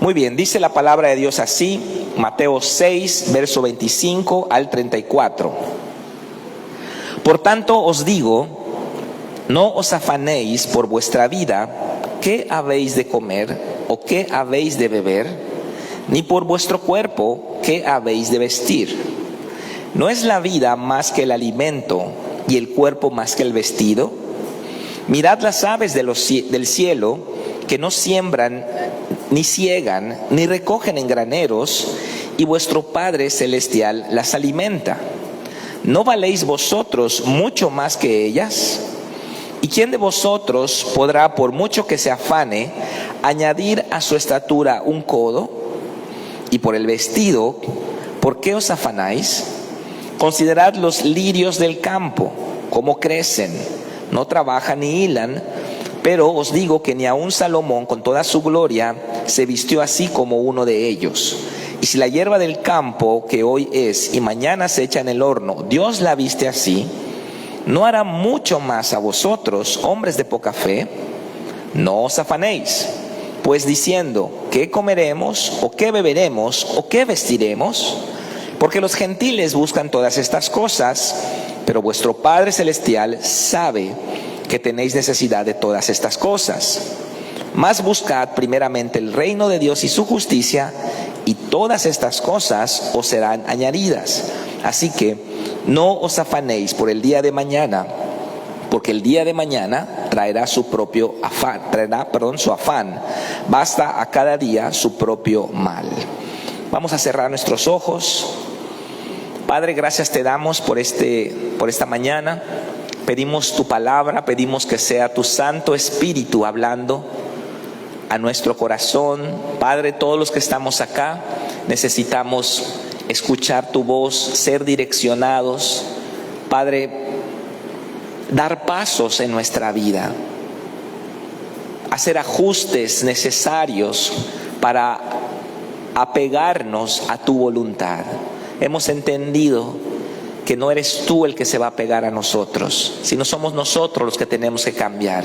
Muy bien, dice la palabra de Dios así, Mateo 6, verso 25 al 34. Por tanto os digo, no os afanéis por vuestra vida, qué habéis de comer o qué habéis de beber, ni por vuestro cuerpo, qué habéis de vestir. ¿No es la vida más que el alimento y el cuerpo más que el vestido? Mirad las aves del cielo, que no siembran, ni siegan, ni recogen en graneros, y vuestro Padre Celestial las alimenta. ¿No valéis vosotros mucho más que ellas? ¿Y quién de vosotros podrá, por mucho que se afane, añadir a su estatura un codo? Y por el vestido, ¿por qué os afanáis? Considerad los lirios del campo, cómo crecen, no trabajan ni hilan, pero os digo que ni aun Salomón con toda su gloria se vistió así como uno de ellos. Y si la hierba del campo, que hoy es y mañana se echa en el horno, Dios la viste así, ¿no hará mucho más a vosotros, hombres de poca fe? No os afanéis, pues diciendo, ¿qué comeremos, o qué beberemos, o qué vestiremos? Porque los gentiles buscan todas estas cosas, pero vuestro Padre Celestial sabe que tenéis necesidad de todas estas cosas. Mas buscad primeramente el reino de Dios y su justicia, y todas estas cosas os serán añadidas. Así que no os afanéis por el día de mañana, porque el día de mañana traerá su afán. Basta a cada día su propio mal. Vamos a cerrar nuestros ojos. Padre, gracias te damos por esta mañana. Pedimos tu palabra, pedimos que sea tu Santo Espíritu hablando a nuestro corazón. Padre, todos los que estamos acá necesitamos escuchar tu voz, ser direccionados. Padre, dar pasos en nuestra vida, hacer ajustes necesarios para apegarnos a tu voluntad. Hemos entendido que no eres tú el que se va a pegar a nosotros, sino somos nosotros los que tenemos que cambiar.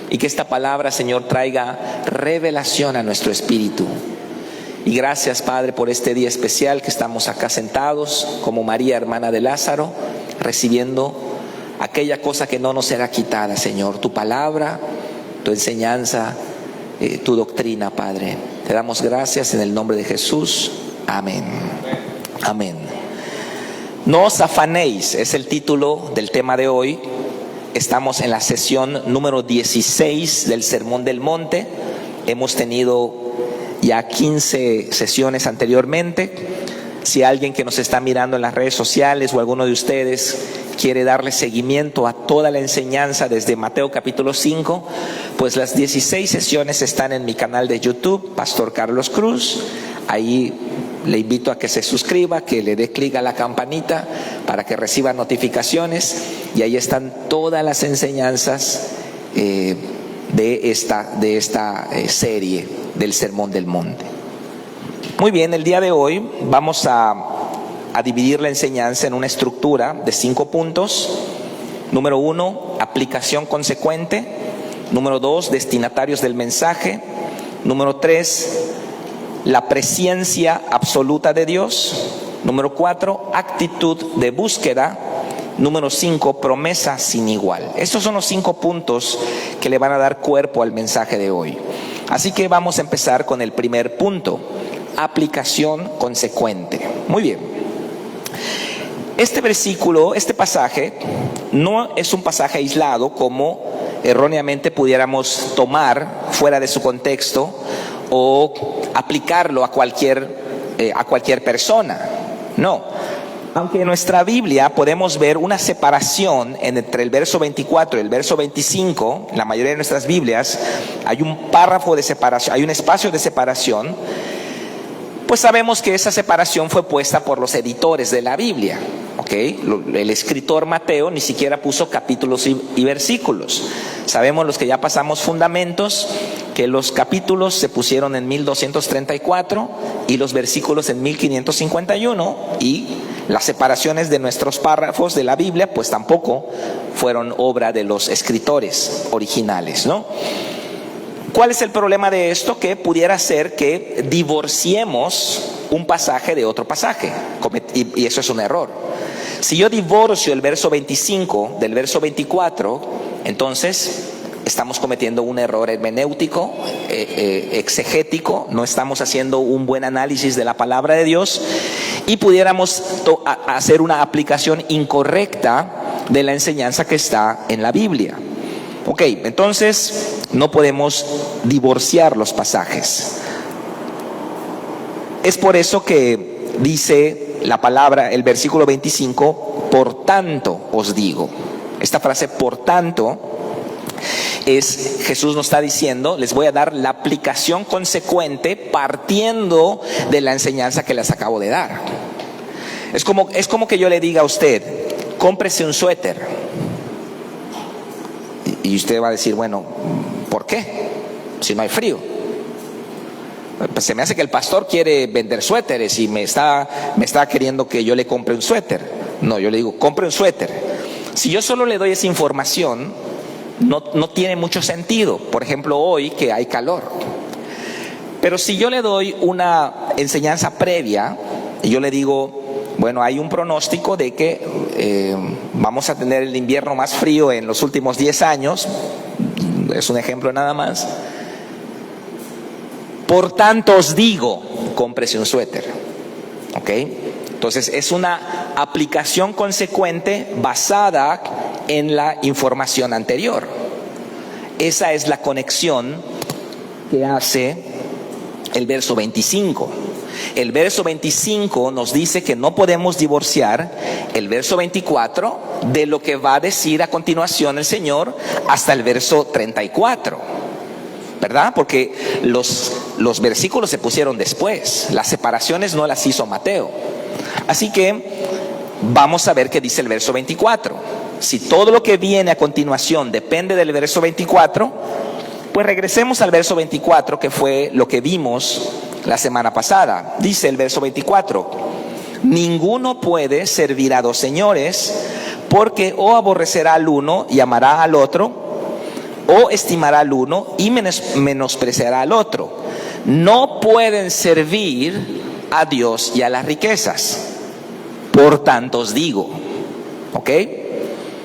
Y que esta palabra, Señor, traiga revelación a nuestro espíritu. Y gracias, Padre, por este día especial que estamos acá sentados, como María, hermana de Lázaro, recibiendo aquella cosa que no nos será quitada, Señor, tu palabra, tu enseñanza, tu doctrina, Padre. Te damos gracias en el nombre de Jesús. Amén. Amén. No os afanéis, es el título del tema de hoy. Estamos en la sesión número 16 del Sermón del Monte. Hemos tenido ya 15 sesiones anteriormente. Si alguien que nos está mirando en las redes sociales o alguno de ustedes quiere darle seguimiento a toda la enseñanza desde Mateo capítulo 5, pues las 16 sesiones están en mi canal de YouTube, Pastor Carlos Cruz. Ahí le invito a que se suscriba, que le dé clic a la campanita para que reciba notificaciones, y ahí están todas las enseñanzas de esta serie del Sermón del Monte. Muy bien, el día de hoy vamos a dividir la enseñanza en una estructura de 5 puntos. Número 1, aplicación consecuente. Número 2, destinatarios del mensaje. Número 3, la presencia absoluta de Dios. Número 4, actitud de búsqueda. Número 5, promesa sin igual. Estos son los 5 puntos que le van a dar cuerpo al mensaje de hoy. Así que vamos a empezar con el primer punto, aplicación consecuente. Muy bien. Este versículo, este pasaje, no es un pasaje aislado como erróneamente pudiéramos tomar fuera de su contexto o aplicarlo a cualquier persona. No. Aunque en nuestra Biblia podemos ver una separación entre el verso 24 y el verso 25, en la mayoría de nuestras Biblias hay un párrafo de separación, hay un espacio de separación, pues sabemos que esa separación fue puesta por los editores de la Biblia. El escritor Mateo ni siquiera puso capítulos y versículos. Sabemos los que ya pasamos fundamentos que los capítulos se pusieron en 1234 y los versículos en 1551, y las separaciones de nuestros párrafos de la Biblia pues tampoco fueron obra de los escritores originales, ¿no? ¿Cuál es el problema de esto? Que pudiera ser que divorciemos un pasaje de otro pasaje, y eso es un error. Si yo divorcio el verso 25 del verso 24, entonces estamos cometiendo un error hermenéutico, exegético, no estamos haciendo un buen análisis de la palabra de Dios y pudiéramos hacer una aplicación incorrecta de la enseñanza que está en la Biblia. Ok, entonces no podemos divorciar los pasajes. Es por eso que dice la palabra, el versículo 25, por tanto os digo. Esta frase, por tanto, Jesús nos está diciendo, les voy a dar la aplicación consecuente partiendo de la enseñanza que les acabo de dar. Es como que yo le diga a usted, cómprese un suéter. Y usted va a decir, bueno, ¿por qué? Si no hay frío. Pues se me hace que el pastor quiere vender suéteres y me está queriendo que yo le compre un suéter. No, yo le digo, compre un suéter. Si yo solo le doy esa información, no tiene mucho sentido. Por ejemplo, hoy que hay calor. Pero si yo le doy una enseñanza previa y yo le digo, bueno, hay un pronóstico de que vamos a tener el invierno más frío en los últimos 10 años, es un ejemplo nada más. Por tanto os digo, cómprese un suéter. ¿Ok? Entonces es una aplicación consecuente basada en la información anterior. Esa es la conexión que hace el verso 25. El verso 25 nos dice que no podemos divorciar el verso 24 de lo que va a decir a continuación el Señor hasta el verso 34, ¿verdad? Porque los versículos se pusieron después, las separaciones no las hizo Mateo. Así que vamos a ver qué dice el verso 24. Si todo lo que viene a continuación depende del verso 24, pues regresemos al verso 24, que fue lo que vimos la semana pasada. Dice el verso 24, ninguno puede servir a dos señores, porque o aborrecerá al uno y amará al otro, o estimará al uno y menospreciará al otro. No pueden servir a Dios y a las riquezas. Por tanto os digo, ¿ok?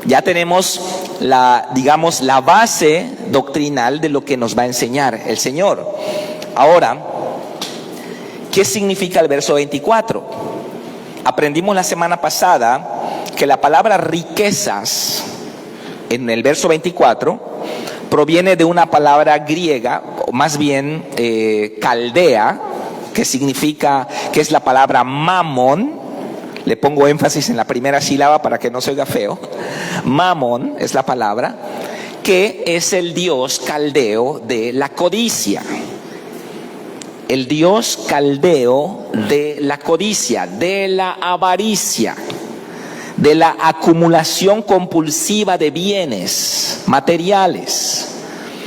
Ya tenemos la base doctrinal de lo que nos va a enseñar el Señor. Ahora, ¿qué significa el verso 24? Aprendimos la semana pasada que la palabra riquezas en el verso 24 proviene de una palabra griega, o más bien caldea, que es la palabra mamón. Le pongo énfasis en la primera sílaba para que no se oiga feo. Mamón es la palabra, que es el dios caldeo de la codicia. El dios caldeo de la codicia, de la avaricia, de la acumulación compulsiva de bienes materiales,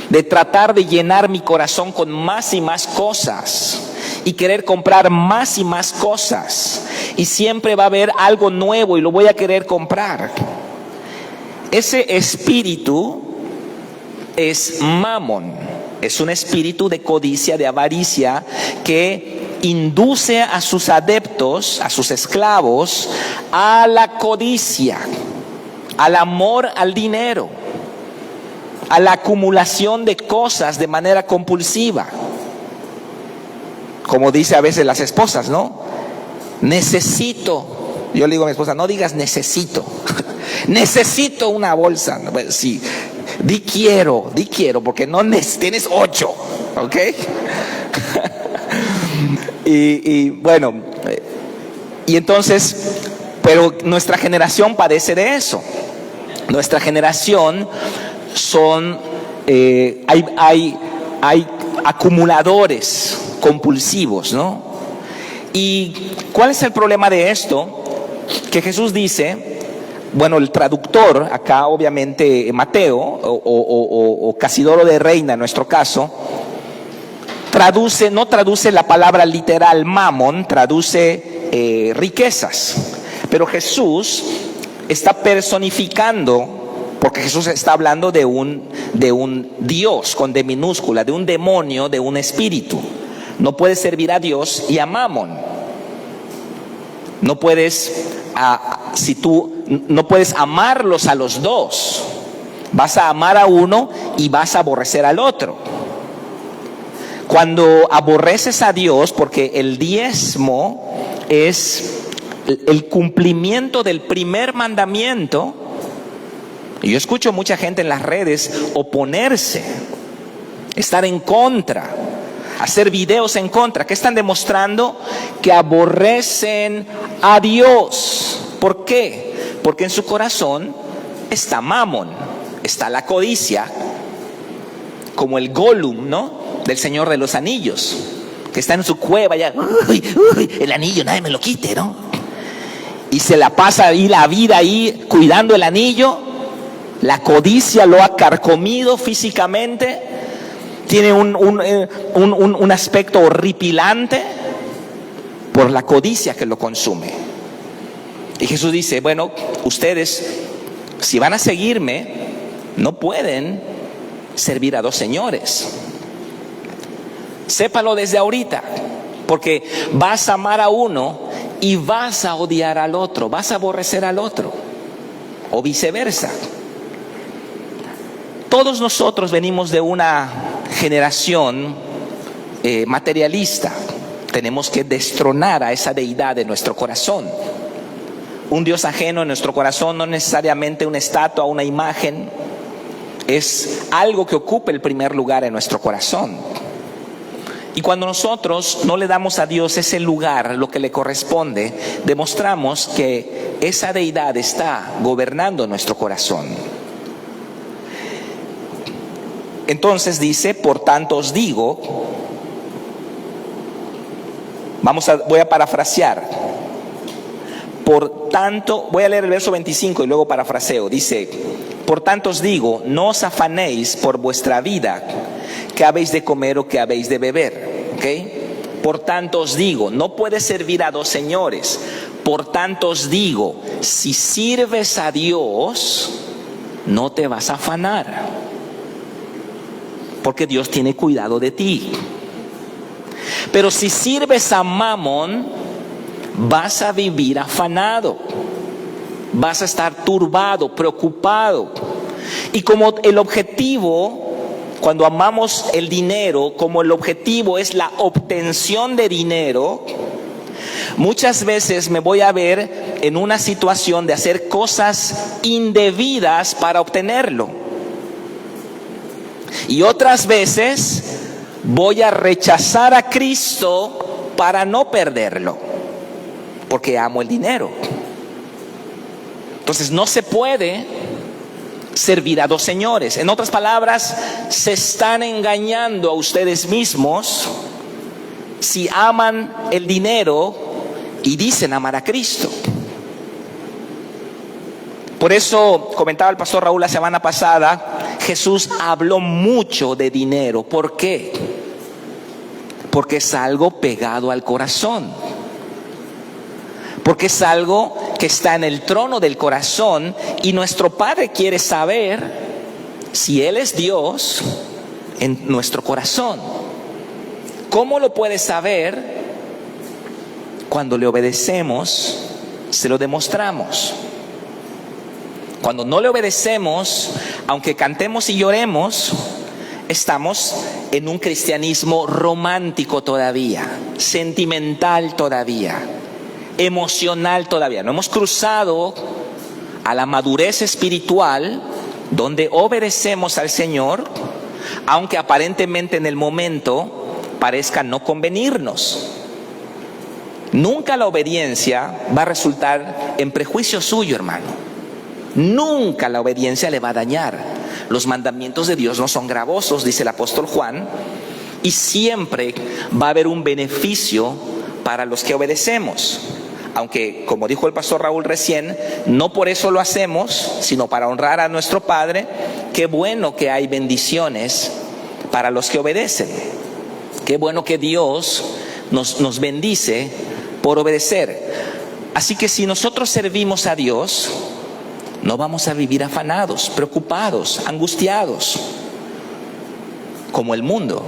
de tratar de llenar mi corazón con más y más cosas y querer comprar más y más cosas, y siempre va a haber algo nuevo y lo voy a querer comprar. Ese espíritu es mamón, es un espíritu de codicia, de avaricia, que induce a sus adeptos, a sus esclavos, a la codicia, al amor al dinero, a la acumulación de cosas de manera compulsiva. Como dice a veces las esposas, ¿no? Necesito. Yo le digo a mi esposa, no digas necesito. Necesito una bolsa. Sí, di quiero, porque no tienes 8, ¿ok? Bueno, y entonces, pero nuestra generación padece de eso. Nuestra generación hay acumuladores compulsivos, ¿no? ¿Y cuál es el problema de esto? Que Jesús dice, bueno, el traductor, acá obviamente Mateo o Casidoro de Reina en nuestro caso, no traduce la palabra literal mamón, traduce riquezas. Pero Jesús está personificando Porque Jesús está hablando de un Dios con D minúscula, de un demonio, de un espíritu. No puedes servir a Dios y a Mamón. No puedes, no puedes amarlos a los dos. Vas a amar a uno y vas a aborrecer al otro. Cuando aborreces a Dios, porque el diezmo es el cumplimiento del primer mandamiento. Y yo escucho mucha gente en las redes oponerse, estar en contra, hacer videos en contra. ¿Qué están demostrando? Que aborrecen a Dios. ¿Por qué? Porque en su corazón está Mamón, está la codicia, como el Gollum, ¿no? Del Señor de los Anillos, que está en su cueva ya, el anillo, nadie me lo quite, ¿no? Y se la pasa ahí la vida ahí cuidando el anillo. La codicia lo ha carcomido físicamente, tiene un aspecto horripilante por la codicia que lo consume. Y Jesús dice, bueno, ustedes, si van a seguirme, no pueden servir a dos señores. Sépalo desde ahorita, porque vas a amar a uno y vas a odiar al otro, vas a aborrecer al otro, o viceversa. Todos nosotros venimos de una generación materialista. Tenemos que destronar a esa deidad de nuestro corazón. Un Dios ajeno en nuestro corazón, no necesariamente una estatua, una imagen, es algo que ocupa el primer lugar en nuestro corazón. Y cuando nosotros no le damos a Dios ese lugar, lo que le corresponde, demostramos que esa deidad está gobernando nuestro corazón. Entonces dice, por tanto os digo, voy a parafrasear. Por tanto, voy a leer el verso 25 y luego parafraseo. Dice, por tanto os digo, no os afanéis por vuestra vida, qué habéis de comer o qué habéis de beber. ¿Okay? Por tanto os digo, no puedes servir a dos señores. Por tanto os digo, si sirves a Dios, no te vas a afanar. Porque Dios tiene cuidado de ti. Pero si sirves a Mamón, vas a vivir afanado. Vas a estar turbado, preocupado. Y como el objetivo, cuando amamos el dinero, como el objetivo es la obtención de dinero, muchas veces me voy a ver en una situación de hacer cosas indebidas para obtenerlo. Y otras veces voy a rechazar a Cristo para no perderlo, porque amo el dinero. Entonces no se puede servir a dos señores. En otras palabras, se están engañando a ustedes mismos si aman el dinero y dicen amar a Cristo. Por eso comentaba el pastor Raúl la semana pasada, Jesús habló mucho de dinero. ¿Por qué? Porque es algo pegado al corazón. Porque es algo que está en el trono del corazón y nuestro Padre quiere saber si Él es Dios en nuestro corazón. ¿Cómo lo puede saber? Cuando le obedecemos, se lo demostramos. Cuando no le obedecemos, aunque cantemos y lloremos, estamos en un cristianismo romántico todavía, sentimental todavía, emocional todavía. No hemos cruzado a la madurez espiritual donde obedecemos al Señor, aunque aparentemente en el momento parezca no convenirnos. Nunca la obediencia va a resultar en prejuicio suyo, hermano. Nunca la obediencia le va a dañar. Los mandamientos de Dios no son gravosos, dice el apóstol Juan, y siempre va a haber un beneficio para los que obedecemos. Aunque, como dijo el pastor Raúl recién, no por eso lo hacemos, sino para honrar a nuestro Padre. Qué bueno que hay bendiciones para los que obedecen. Qué bueno que Dios nos bendice por obedecer. Así que si nosotros servimos a Dios, No vamos a vivir afanados, preocupados, angustiados, como el mundo.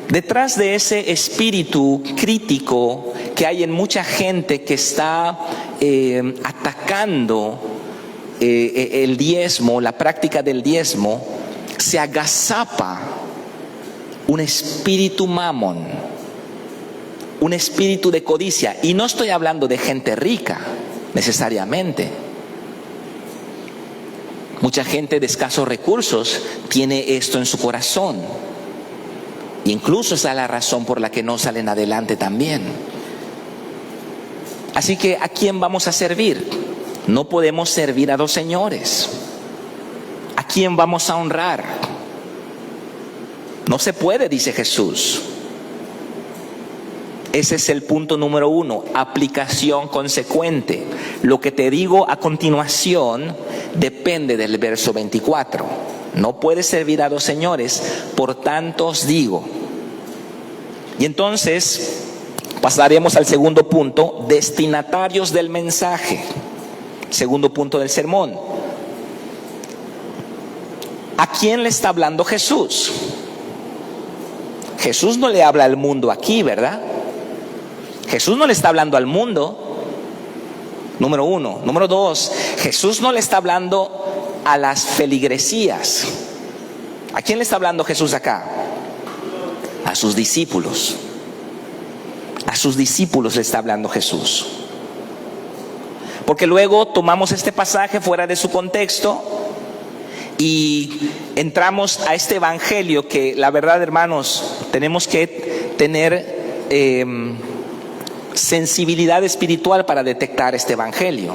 Detrás de ese espíritu crítico que hay en mucha gente que está atacando el diezmo, la práctica del diezmo, se agazapa un espíritu mamón, un espíritu de codicia. Y no estoy hablando de gente rica necesariamente. Mucha gente de escasos recursos tiene esto en su corazón. Incluso esa es la razón por la que no salen adelante también. Así que, ¿a quién vamos a servir? No podemos servir a dos señores. ¿A quién vamos a honrar? No se puede, dice Jesús. Ese es el punto número 1, aplicación consecuente. Lo que te digo a continuación depende del verso 24. No puedes servir a dos señores, por tanto os digo. Y entonces pasaremos al segundo punto, destinatarios del mensaje. Segundo punto del sermón. ¿A quién le está hablando Jesús? Jesús no le habla al mundo aquí, ¿verdad? Jesús no le está hablando al mundo, número 1. Número 2, Jesús no le está hablando a las feligresías. ¿A quién le está hablando Jesús acá? A sus discípulos. A sus discípulos le está hablando Jesús. Porque luego tomamos este pasaje fuera de su contexto y entramos a este evangelio que, la verdad, hermanos, tenemos que tener sensibilidad espiritual para detectar este evangelio.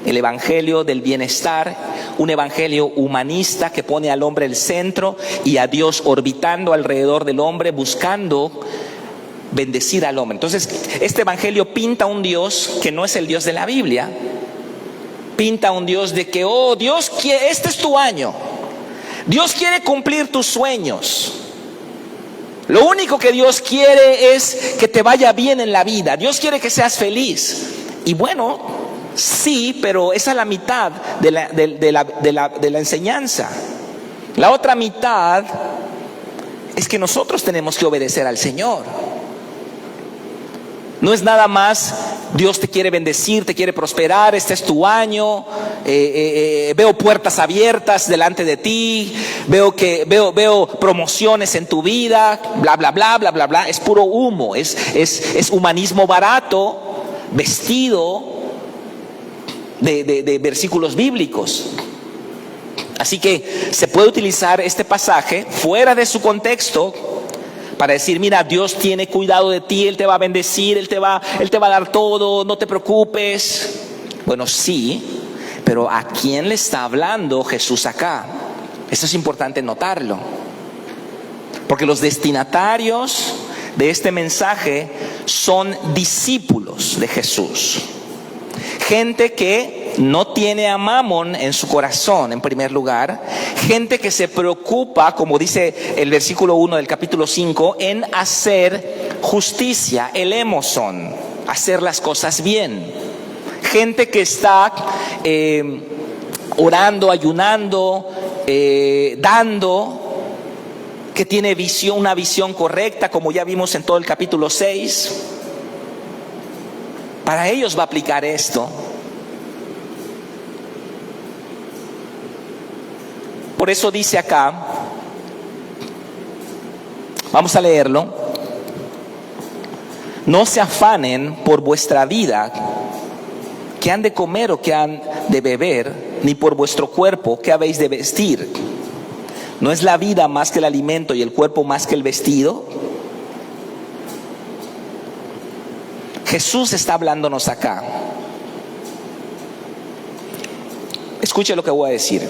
El evangelio del bienestar, un evangelio humanista que pone al hombre el centro y a Dios orbitando alrededor del hombre, buscando bendecir al hombre. Entonces, este evangelio pinta un Dios que no es el Dios de la Biblia. Pinta un Dios de que, oh, Dios quiere, este es tu año. Dios quiere cumplir tus sueños. Lo único que Dios quiere es que te vaya bien en la vida. Dios quiere que seas feliz. Y bueno, sí, pero esa es la mitad de la enseñanza. La otra mitad es que nosotros tenemos que obedecer al Señor. No es nada más, Dios te quiere bendecir, te quiere prosperar, este es tu año, veo puertas abiertas delante de ti, veo promociones en tu vida, bla, bla, bla, bla, bla, bla. Es puro humo, es humanismo barato, vestido de versículos bíblicos. Así que se puede utilizar este pasaje fuera de su contexto para decir, mira, Dios tiene cuidado de ti, Él te va a bendecir, Él te va a dar todo, no te preocupes. Bueno, sí, pero ¿a quién le está hablando Jesús acá? Esto es importante notarlo. Porque los destinatarios de este mensaje son discípulos de Jesús. Gente que no tiene a Mamón en su corazón, en primer lugar. Gente que se preocupa, como dice el versículo 1 del capítulo 5, en hacer justicia, el emozón, hacer las cosas bien. Gente que está orando, ayunando, dando, que tiene una visión correcta, como ya vimos en todo el capítulo 6. Para ellos va a aplicar esto. Por eso dice acá, vamos a leerlo: no se afanen por vuestra vida, que han de comer o que han de beber, ni por vuestro cuerpo, que habéis de vestir. ¿No es la vida más que el alimento y el cuerpo más que el vestido? Jesús está hablándonos acá. Escuche lo que voy a decir.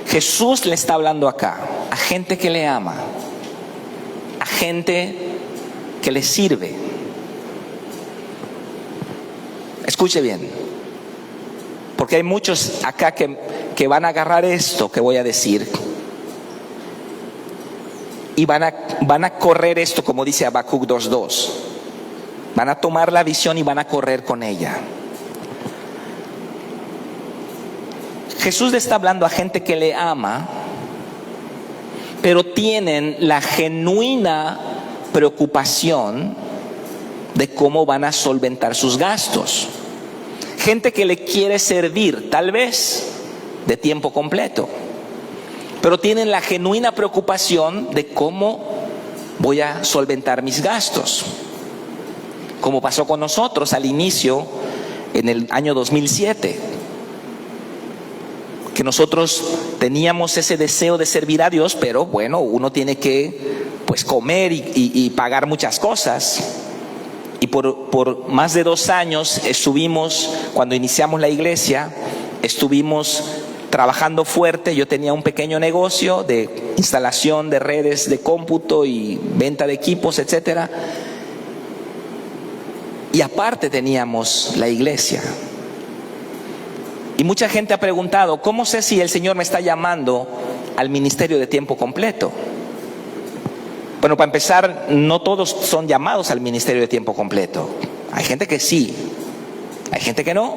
Jesús le está hablando acá a gente que le ama, a gente que le sirve. Escuche bien, porque hay muchos acá que van a agarrar esto que voy a decir y van a correr esto, como dice Habacuc 2:2. Van a tomar la visión y van a correr con ella. Jesús le está hablando a gente que le ama, pero tienen la genuina preocupación de cómo van a solventar sus gastos. Gente que le quiere servir, tal vez de tiempo completo, pero tienen la genuina preocupación de cómo voy a solventar mis gastos. Como pasó con nosotros al inicio, en el año 2007, que nosotros teníamos ese deseo de servir a Dios, pero bueno, uno tiene que pues comer y pagar muchas cosas. Y por más de 2 años estuvimos, cuando iniciamos la iglesia, estuvimos trabajando fuerte. Yo tenía un pequeño negocio de instalación de redes de cómputo y venta de equipos, etcétera. Y aparte teníamos la iglesia. Y mucha gente ha preguntado, ¿cómo sé si el Señor me está llamando al ministerio de tiempo completo? Bueno, para empezar, no todos son llamados al ministerio de tiempo completo. Hay gente que sí, hay gente que no.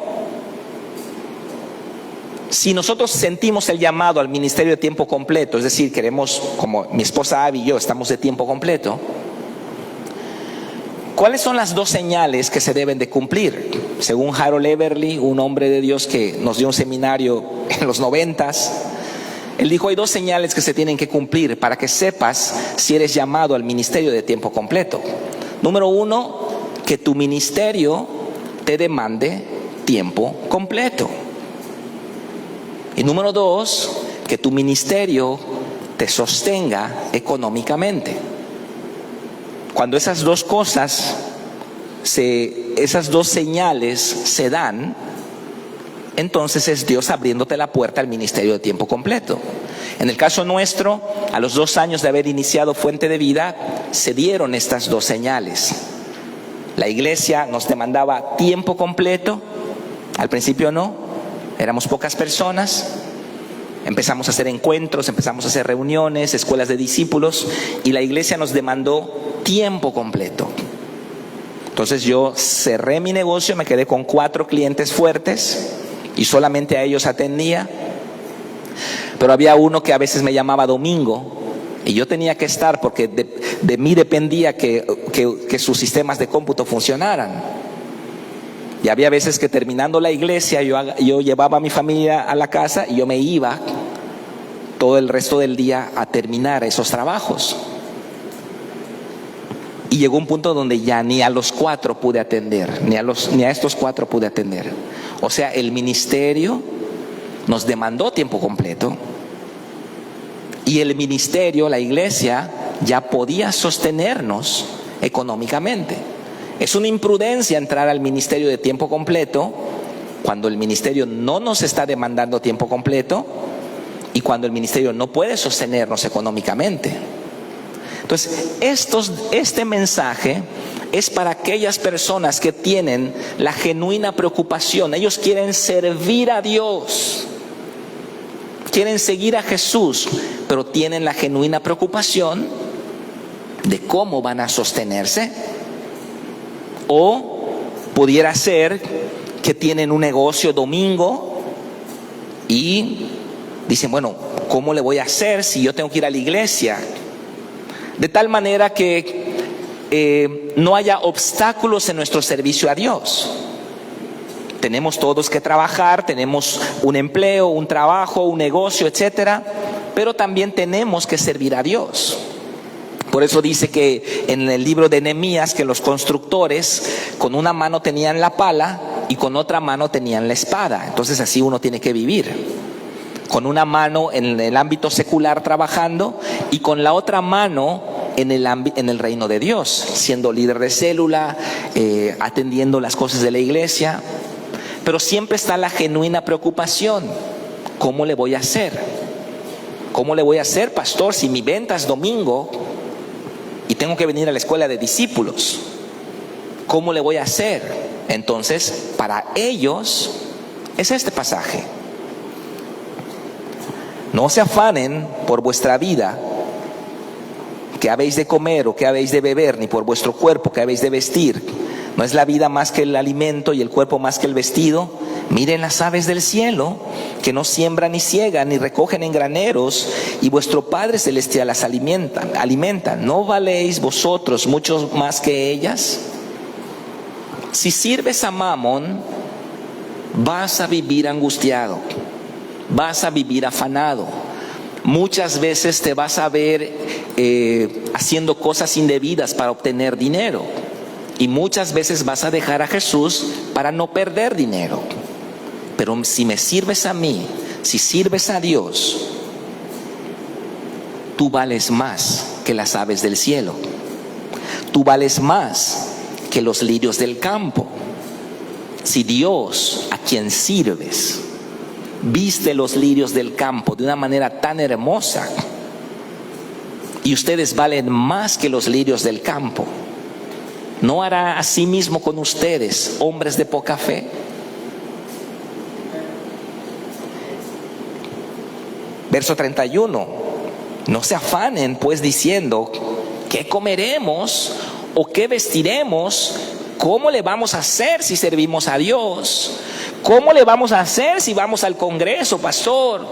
Si nosotros sentimos el llamado al ministerio de tiempo completo, es decir, queremos, como mi esposa Abby y yo, estamos de tiempo completo, ¿cuáles son las 2 señales que se deben de cumplir? Según Harold Everly, un hombre de Dios que nos dio un seminario en los 90s, él dijo, hay 2 señales que se tienen que cumplir para que sepas si eres llamado al ministerio de tiempo completo. Número 1, que tu ministerio te demande tiempo completo. Y número 2, que tu ministerio te sostenga económicamente. Cuando esas 2 cosas, esas 2 señales se dan, entonces es Dios abriéndote la puerta al ministerio de tiempo completo. En el caso nuestro, a los 2 años de haber iniciado Fuente de Vida, se dieron estas 2 señales. La iglesia nos demandaba tiempo completo. Al principio no, éramos pocas personas. Empezamos a hacer encuentros, empezamos a hacer reuniones, escuelas de discípulos, y la iglesia nos demandó tiempo completo. Entonces yo cerré mi negocio, me quedé con 4 clientes fuertes y solamente a ellos atendía. Pero había uno que a veces me llamaba domingo y yo tenía que estar porque de mí dependía que sus sistemas de cómputo funcionaran. Y había veces que terminando la iglesia yo llevaba a mi familia a la casa y yo me iba todo el resto del día a terminar esos trabajos. Y llegó un punto donde ya ni a los 4 pude atender, ni a estos 4 pude atender. O sea, el ministerio nos demandó tiempo completo y el ministerio, la iglesia, ya podía sostenernos económicamente. Es una imprudencia entrar al ministerio de tiempo completo cuando el ministerio no nos está demandando tiempo completo y cuando el ministerio no puede sostenernos económicamente. Entonces, este mensaje es para aquellas personas que tienen la genuina preocupación. Ellos quieren servir a Dios, quieren seguir a Jesús, pero tienen la genuina preocupación de cómo van a sostenerse. O pudiera ser que tienen un negocio domingo y dicen, bueno, ¿cómo le voy a hacer si yo tengo que ir a la iglesia? De tal manera que no haya obstáculos en nuestro servicio a Dios. Tenemos todos que trabajar, tenemos un empleo, un trabajo, un negocio, etcétera, pero también tenemos que servir a Dios. Por eso dice que en el libro de Nehemías que los constructores con una mano tenían la pala y con otra mano tenían la espada. Entonces así uno tiene que vivir. Con una mano en el ámbito secular trabajando y con la otra mano en el reino de Dios, siendo líder de célula, atendiendo las cosas de la iglesia. Pero siempre está la genuina preocupación. ¿Cómo le voy a hacer? ¿Cómo le voy a hacer, pastor, si mi venta es domingo y tengo que venir a la escuela de discípulos? ¿Cómo le voy a hacer? Entonces, para ellos es este pasaje. No se afanen por vuestra vida, qué habéis de comer o qué habéis de beber, ni por vuestro cuerpo, qué habéis de vestir. ¿No es la vida más que el alimento y el cuerpo más que el vestido? Miren las aves del cielo, que no siembran ni ciegan ni recogen en graneros, y vuestro Padre Celestial las alimenta. ¿No valéis vosotros mucho más que ellas? Si sirves a Mamón, vas a vivir angustiado, vas a vivir afanado. Muchas veces te vas a ver haciendo cosas indebidas para obtener dinero. Y muchas veces vas a dejar a Jesús para no perder dinero. Pero si me sirves a mí, si sirves a Dios, tú vales más que las aves del cielo. Tú vales más que los lirios del campo. Si Dios, a quien sirves, viste los lirios del campo de una manera tan hermosa, y ustedes valen más que los lirios del campo, ¿no hará así mismo con ustedes, hombres de poca fe? Verso 31. No se afanen pues diciendo: ¿qué comeremos? ¿O qué vestiremos? ¿Cómo le vamos a hacer si servimos a Dios? ¿Cómo le vamos a hacer si vamos al Congreso, pastor?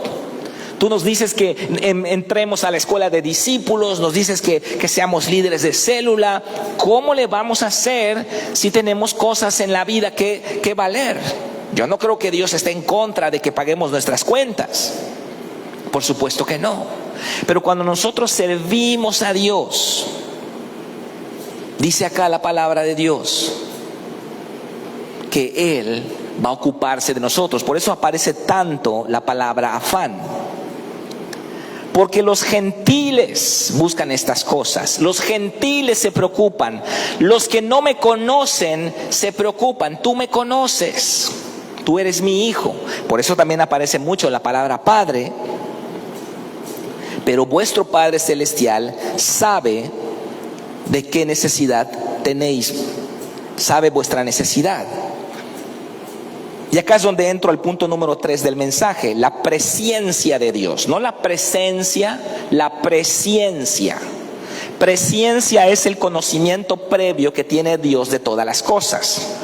Tú nos dices que entremos a la escuela de discípulos, nos dices que seamos líderes de célula. ¿Cómo le vamos a hacer si tenemos cosas en la vida que valer? Yo no creo que Dios esté en contra de que paguemos nuestras cuentas. Por supuesto que no. Pero cuando nosotros servimos a Dios, dice acá la palabra de Dios, que Él va a ocuparse de nosotros. Por eso aparece tanto la palabra afán. Porque los gentiles buscan estas cosas. Los gentiles se preocupan. Los que no me conocen se preocupan. Tú me conoces. Tú eres mi hijo. Por eso también aparece mucho la palabra Padre. Pero vuestro Padre Celestial sabe de qué necesidad tenéis. Sabe vuestra necesidad. Y acá es donde entro al punto número 3 del mensaje: la presciencia de Dios. No la presencia, la presciencia. Presciencia es el conocimiento previo que tiene Dios de todas las cosas.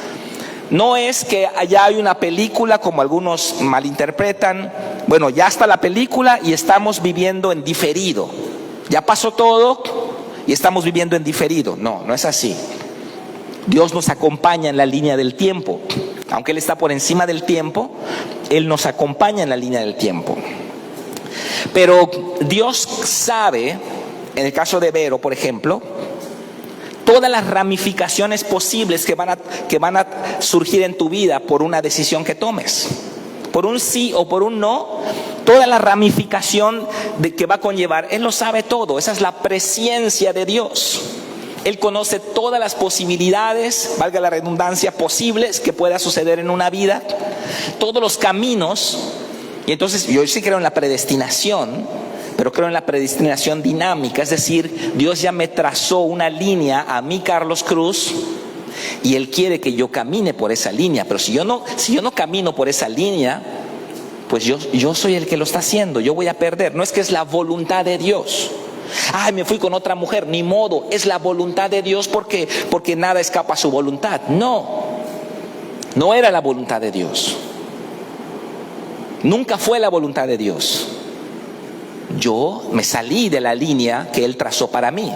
No es que allá hay una película, como algunos malinterpretan. Bueno, ya está la película y estamos viviendo en diferido. Ya pasó todo y estamos viviendo en diferido. No, no es así. Dios nos acompaña en la línea del tiempo. Aunque Él está por encima del tiempo, Él nos acompaña en la línea del tiempo. Pero Dios sabe, en el caso de Vero, por ejemplo, todas las ramificaciones posibles que van a surgir en tu vida por una decisión que tomes. Por un sí o por un no, toda la ramificación que va a conllevar, Él lo sabe todo. Esa es la presciencia de Dios. Él conoce todas las posibilidades, valga la redundancia, posibles que pueda suceder en una vida, todos los caminos. Y entonces yo sí creo en la predestinación, pero creo en la predestinación dinámica. Es decir, Dios ya me trazó una línea a mí, Carlos Cruz, y Él quiere que yo camine por esa línea. Pero si yo no camino por esa línea, pues yo soy el que lo está haciendo. Yo voy a perder. No es que es la voluntad de Dios. Ay, me fui con otra mujer, ni modo, es la voluntad de Dios porque nada escapa a su voluntad. No era la voluntad de Dios. Nunca fue la voluntad de Dios. Yo me salí de la línea que Él trazó para mí.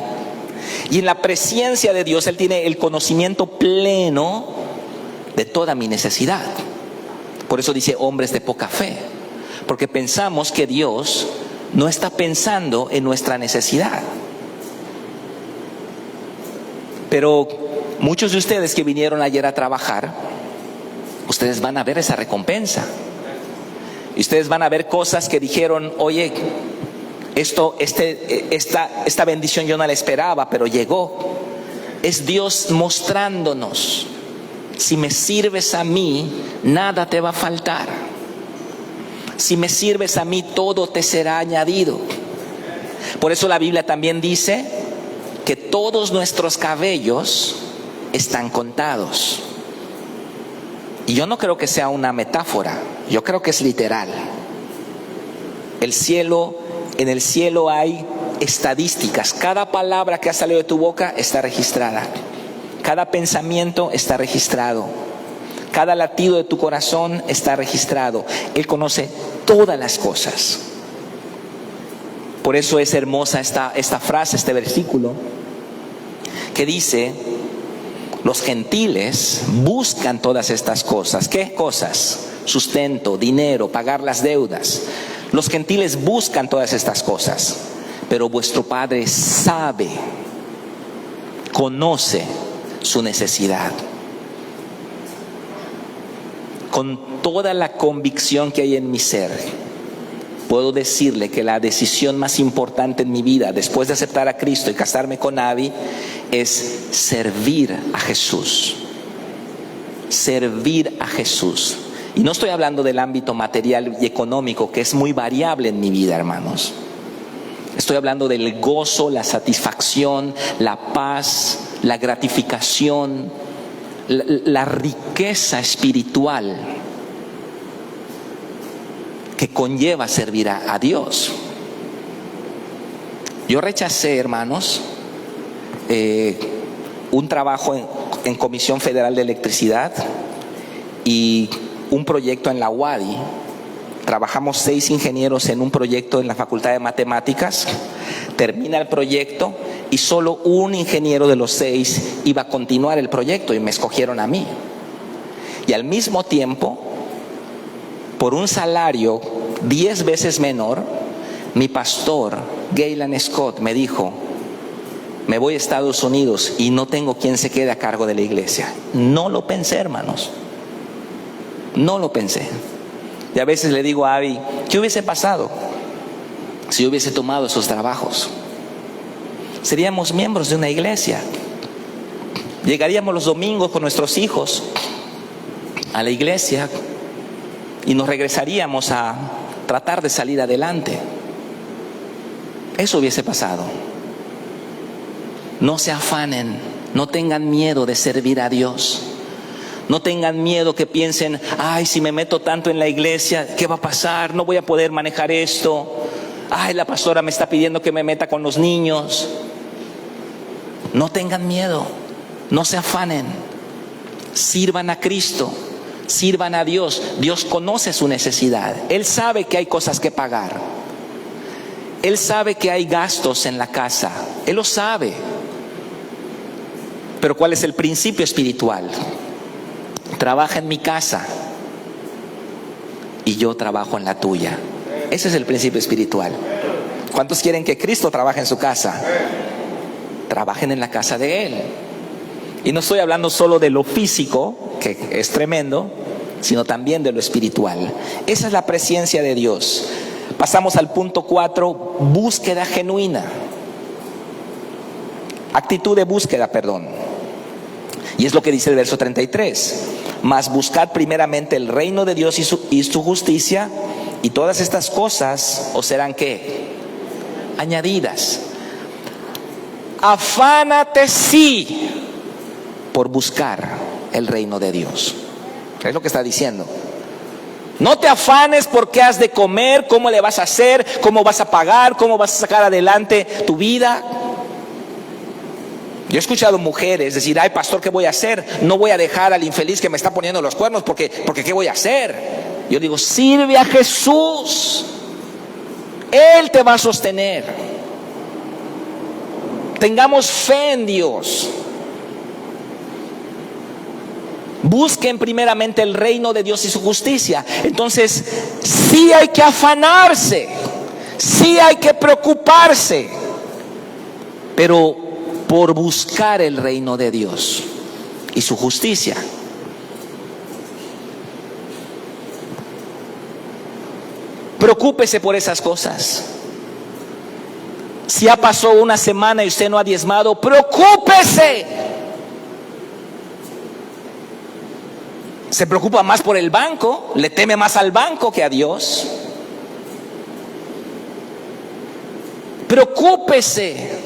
Y en la presciencia de Dios, Él tiene el conocimiento pleno de toda mi necesidad. Por eso dice hombres de poca fe, porque pensamos que Dios no está pensando en nuestra necesidad. Pero muchos de ustedes que vinieron ayer a trabajar, ustedes van a ver esa recompensa. Y ustedes van a ver cosas que dijeron: oye, esta bendición yo no la esperaba, pero llegó. Es Dios mostrándonos: si me sirves a mí, nada te va a faltar. Si me sirves a mí, todo te será añadido. Por eso la Biblia también dice que todos nuestros cabellos están contados. Y yo no creo que sea una metáfora, yo creo que es literal. En el cielo hay estadísticas. Cada palabra que ha salido de tu boca está registrada. Cada pensamiento está registrado. Cada latido de tu corazón está registrado. Él conoce todas las cosas. Por eso es hermosa esta frase, este versículo, que dice: los gentiles buscan todas estas cosas. ¿Qué cosas? Sustento, dinero, pagar las deudas. Los gentiles buscan todas estas cosas, pero vuestro Padre sabe, conoce su necesidad. Con toda la convicción que hay en mi ser, puedo decirle que la decisión más importante en mi vida, después de aceptar a Cristo y casarme con Abby, es servir a Jesús. Servir a Jesús. Y no estoy hablando del ámbito material y económico, que es muy variable en mi vida, hermanos. Estoy hablando del gozo, la satisfacción, la paz, la gratificación, la riqueza espiritual que conlleva servir a Dios. Yo rechacé, hermanos, un trabajo en Comisión Federal de Electricidad y un proyecto en la UADY. Trabajamos 6 ingenieros en un proyecto en la Facultad de Matemáticas. Termina el proyecto y solo un ingeniero de los 6 iba a continuar el proyecto y me escogieron a mí. Y al mismo tiempo, por un salario 10 veces menor, mi pastor, Gaylan Scott, me dijo: me voy a Estados Unidos y no tengo quien se quede a cargo de la iglesia. No lo pensé, hermanos. No lo pensé. Y a veces le digo a Abby: ¿qué hubiese pasado si yo hubiese tomado esos trabajos? Seríamos miembros de una iglesia. Llegaríamos los domingos con nuestros hijos a la iglesia y nos regresaríamos a tratar de salir adelante. Eso hubiese pasado. No se afanen, no tengan miedo de servir a Dios. No tengan miedo que piensen: ay, si me meto tanto en la iglesia, ¿qué va a pasar? No voy a poder manejar esto. Ay, la pastora me está pidiendo que me meta con los niños. No tengan miedo, no se afanen. Sirvan a Cristo, sirvan a Dios. Dios conoce su necesidad. Él sabe que hay cosas que pagar. Él sabe que hay gastos en la casa. Él lo sabe. Pero ¿cuál es el principio espiritual? Trabaja en mi casa y yo trabajo en la tuya. Ese es el principio espiritual. ¿Cuántos quieren que Cristo trabaje en su casa? Trabajen en la casa de Él. Y no estoy hablando solo de lo físico, que es tremendo, sino también de lo espiritual. Esa es la presencia de Dios. Pasamos al punto 4, búsqueda genuina. Actitud de búsqueda, perdón. Y es lo que dice el verso 33. Mas buscad primeramente el reino de Dios y su justicia, y todas estas cosas os serán ¿qué? Añadidas. Afánate sí por buscar el reino de Dios. Es lo que está diciendo. No te afanes por qué has de comer, cómo le vas a hacer, cómo vas a pagar, cómo vas a sacar adelante tu vida. Yo he escuchado mujeres decir: ay, pastor, ¿qué voy a hacer? No voy a dejar al infeliz que me está poniendo los cuernos porque ¿qué voy a hacer? Yo digo: sirve a Jesús. Él te va a sostener. Tengamos fe en Dios. Busquen primeramente el reino de Dios y su justicia. Entonces, sí hay que afanarse, sí hay que preocuparse, pero por buscar el reino de Dios y su justicia. Preocúpese por esas cosas. Si ya pasó una semana y usted no ha diezmado, preocúpese. Se preocupa más por el banco, le teme más al banco que a Dios. Preocúpese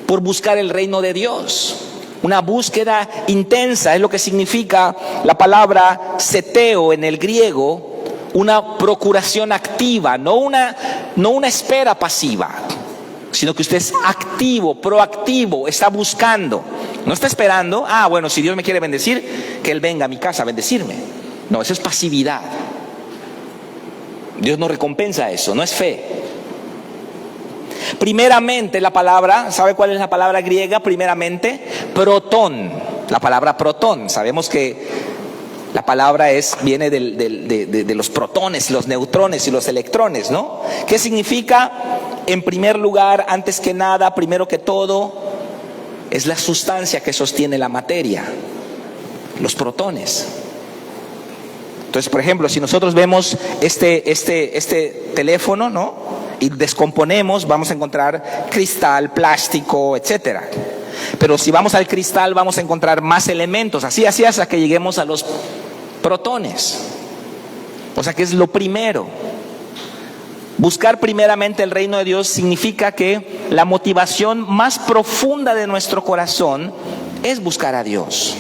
por buscar el reino de Dios. Una búsqueda intensa es lo que significa la palabra seteo en el griego. Una procuración activa, no una espera pasiva, sino que usted es activo, proactivo, está buscando. No está esperando, bueno, si Dios me quiere bendecir, que Él venga a mi casa a bendecirme. No, eso es pasividad. Dios no recompensa eso, no es fe. Primeramente la palabra, ¿sabe cuál es la palabra griega? Primeramente, protón. La palabra protón, sabemos que la palabra viene de los protones, los neutrones y los electrones, ¿no? ¿Qué significa? En primer lugar, antes que nada, primero que todo, es la sustancia que sostiene la materia, los protones. Entonces, por ejemplo, si nosotros vemos este teléfono, ¿no? Y descomponemos, vamos a encontrar cristal, plástico, etcétera. Pero si vamos al cristal, vamos a encontrar más elementos, así hasta que lleguemos a los protones. O sea que es lo primero. Buscar primeramente el reino de Dios significa que la motivación más profunda de nuestro corazón es buscar a Dios.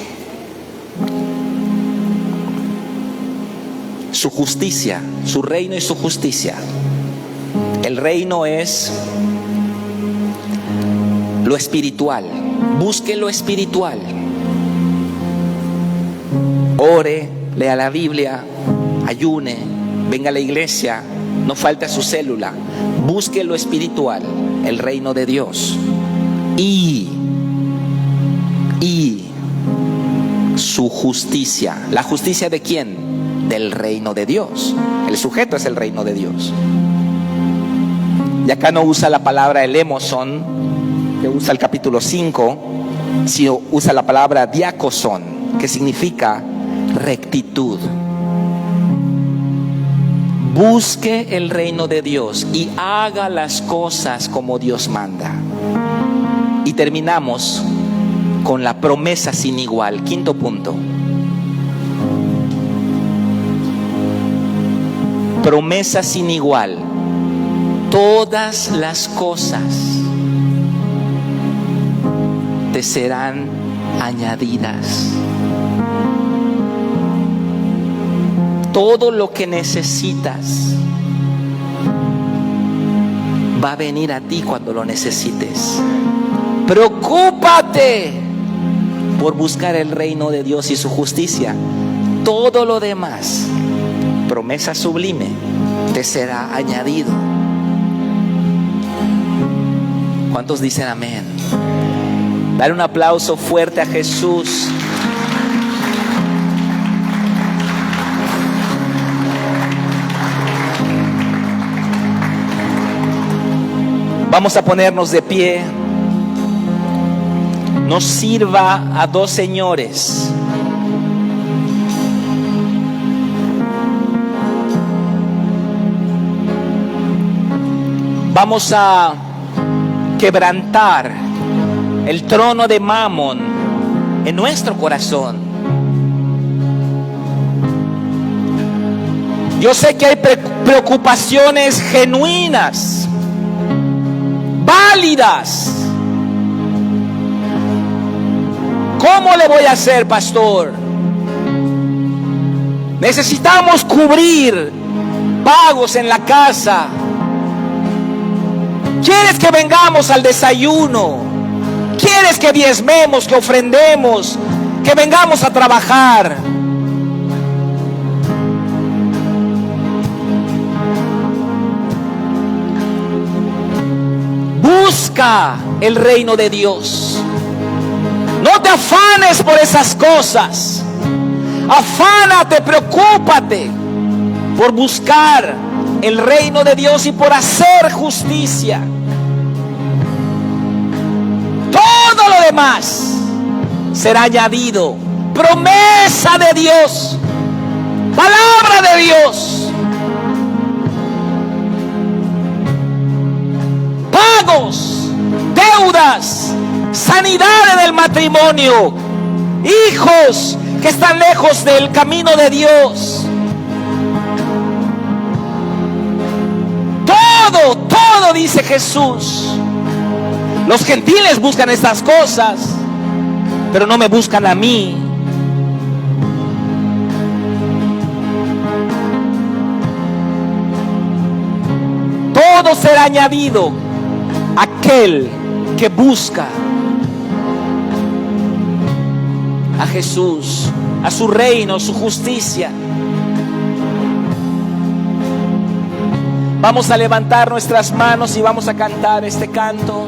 Su justicia, su reino y su justicia. El reino es lo espiritual. Busque lo espiritual. Ore, lea la Biblia, ayune, venga a la iglesia, no falte a su célula. Busque lo espiritual, el reino de Dios. Y su justicia. ¿La justicia de quién? Del reino de Dios. El sujeto es el reino de Dios. Y acá no usa la palabra elemoson, que usa el capítulo 5, sino usa la palabra diacoson, que significa rectitud. Busque el reino de Dios y haga las cosas como Dios manda. Y terminamos con la promesa sin igual. Quinto punto. Promesa sin igual. Todas las cosas te serán añadidas. Todo lo que necesitas va a venir a ti cuando lo necesites. Preocúpate por buscar el reino de Dios y su justicia. Todo lo demás, promesa sublime, te será añadido. ¿Cuántos dicen amén? Dale un aplauso fuerte a Jesús. Vamos a ponernos de pie. No sirva a dos señores. Vamos a quebrantar el trono de Mamón en nuestro corazón. Yo sé que hay preocupaciones genuinas, válidas. ¿Cómo le voy a hacer, pastor? Necesitamos cubrir pagos en la casa. ¿Quieres que vengamos al desayuno? ¿Quieres que diezmemos, que ofrendemos, que vengamos a trabajar? Busca el reino de Dios. No te afanes por esas cosas. Afánate, preocúpate por buscar el reino de Dios y por hacer justicia. Todo lo demás será añadido. Promesa de Dios, palabra de Dios. Pagos, deudas, sanidad en el matrimonio, hijos que están lejos del camino de Dios. Todo dice Jesús. Los gentiles buscan estas cosas, pero no me buscan a mí. Todo será añadido a aquel que busca a Jesús, a su reino, su justicia. Vamos a levantar nuestras manos y vamos a cantar este canto.